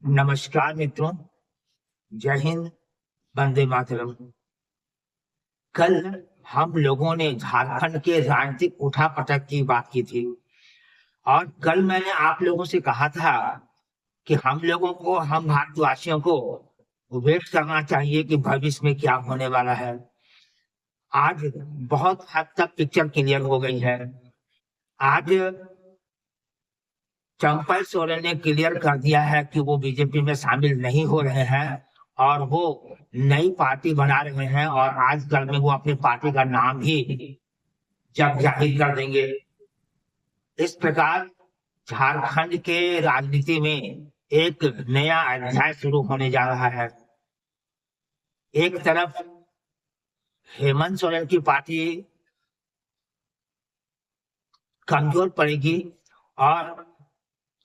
नमस्कार मित्रों, जय हिंद, वंदे मातरम। कल हम लोगों ने झारखंड के राजनीतिक उठापटक की बात की थी और कल मैंने आप लोगों से कहा था कि हम भारतवासियों को वेट करना चाहिए कि भविष्य में क्या होने वाला है। आज बहुत हद तक पिक्चर क्लियर हो गई है। आज चंपई सोरेन ने क्लियर कर दिया है कि वो बीजेपी में शामिल नहीं हो रहे हैं और वो नई पार्टी बना रहे हैं और आजकल में वो अपनी पार्टी का नाम भी जब जाहिर कर देंगे। इस प्रकार झारखंड के राजनीति में एक नया अध्याय शुरू होने जा रहा है। एक तरफ हेमंत सोरेन की पार्टी कमजोर पड़ेगी और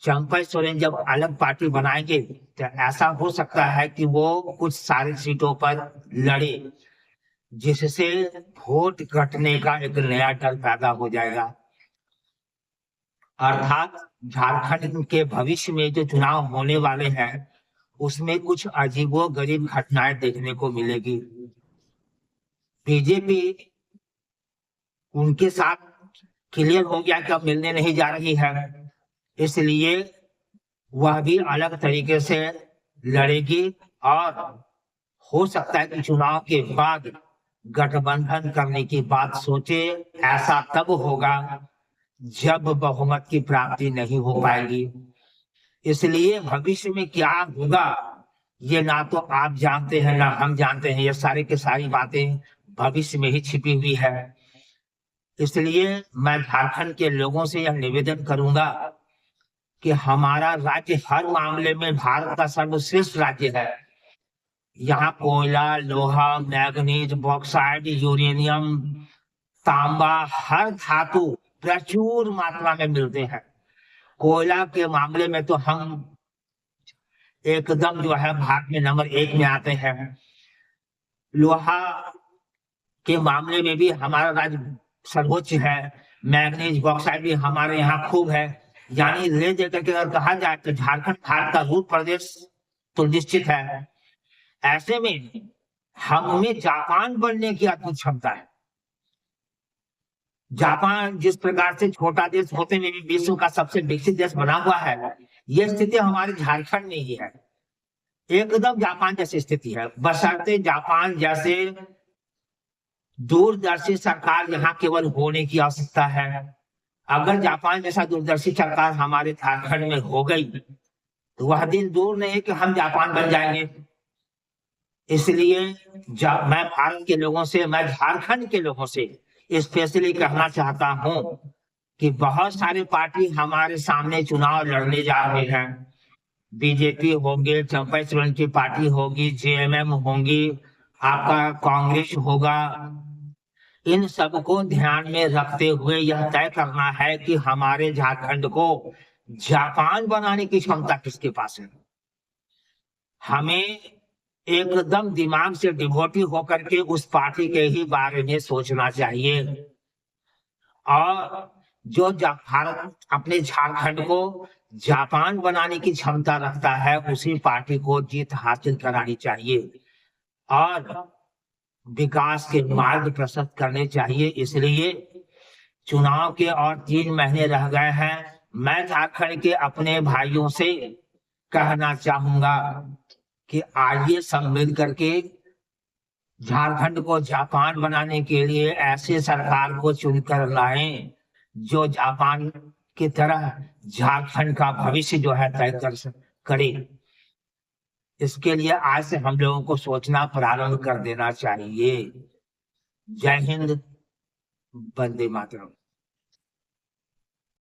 चंपई सोरेन जब अलग पार्टी बनाएंगे तो ऐसा हो सकता है कि वो कुछ सारी सीटों पर लड़े, जिससे वोट घटने का एक नया डर पैदा हो जाएगा। अर्थात झारखंड के भविष्य में जो चुनाव होने वाले हैं उसमें कुछ अजीबोगरीब घटनाएं देखने को मिलेगी। बीजेपी उनके साथ क्लियर हो गया कि अब मिलने नहीं जा रही है, इसलिए वह भी अलग तरीके से लड़ेगी और हो सकता है कि चुनाव के बाद गठबंधन करने की बात सोचे। ऐसा तब होगा जब बहुमत की प्राप्ति नहीं हो पाएगी। इसलिए भविष्य में क्या होगा ये ना तो आप जानते हैं ना हम जानते हैं। ये सारी की सारी बातें भविष्य में ही छिपी हुई है। इसलिए मैं झारखंड के लोगों से यह निवेदन करूंगा कि हमारा राज्य हर मामले में भारत का सर्वश्रेष्ठ राज्य है। यहाँ कोयला, लोहा, मैग्नीज, बॉक्साइट, यूरेनियम, तांबा, हर धातु प्रचुर मात्रा में मिलते हैं। कोयला के मामले में तो हम एकदम जो है भारत में नंबर 1 में आते हैं। लोहा के मामले में भी हमारा राज्य सर्वोच्च है। मैग्नीज, बॉक्साइट भी हमारे यहाँ खूब है। यानी ले देकर के अगर कहा जाए तो झारखंड भारत का रूट प्रदेश तो निश्चित है। ऐसे में हम में जापान बनने की अद्भुत क्षमता है। जापान जिस प्रकार से छोटा देश होते हुए भी विश्व का सबसे विकसित देश बना हुआ है, ये स्थिति हमारे झारखंड में ही है। एकदम जापान जैसी स्थिति है, बशर्ते जापान जैसे दूरदर्शी सरकार यहाँ केवल होने की आवश्यकता है। अगर जापान जैसा दूरदर्शी सरकार हमारे झारखंड में हो गई तो वह दिन दूर नहीं कि हम जापान बन जाएंगे। इसलिए मैं भारत के लोगों से, मैं झारखंड के लोगों से स्पेशली कहना चाहता हूं कि बहुत सारे पार्टी हमारे सामने चुनाव लड़ने जा रहे हैं। बीजेपी होंगे, चंपई सोरेन की पार्टी होगी, जेएमएम होंगी, आपका कांग्रेस होगा। इन सबको ध्यान में रखते हुए यह तय करना है कि हमारे झारखंड को जापान बनाने की क्षमता किसके पास है। हमें एकदम दिमाग से डिवोटी होकर के उस पार्टी के ही बारे में सोचना चाहिए और जो भारत अपने झारखंड को जापान बनाने की क्षमता रखता है उसी पार्टी को जीत हासिल करानी चाहिए और विकास के मार्ग प्रशस्त करने चाहिए। इसलिए चुनाव के और 3 महीने रह गए हैं। मैं झारखंड के अपने भाइयों से कहना चाहूंगा कि आइए सब मिल करके झारखंड को जापान बनाने के लिए ऐसे सरकार को चुनकर लाएं जो जापान की तरह झारखंड का भविष्य जो है तय करे। इसके लिए आज से हम लोगों को सोचना प्रारंभ कर देना चाहिए। जय हिंद, वंदे मातरम।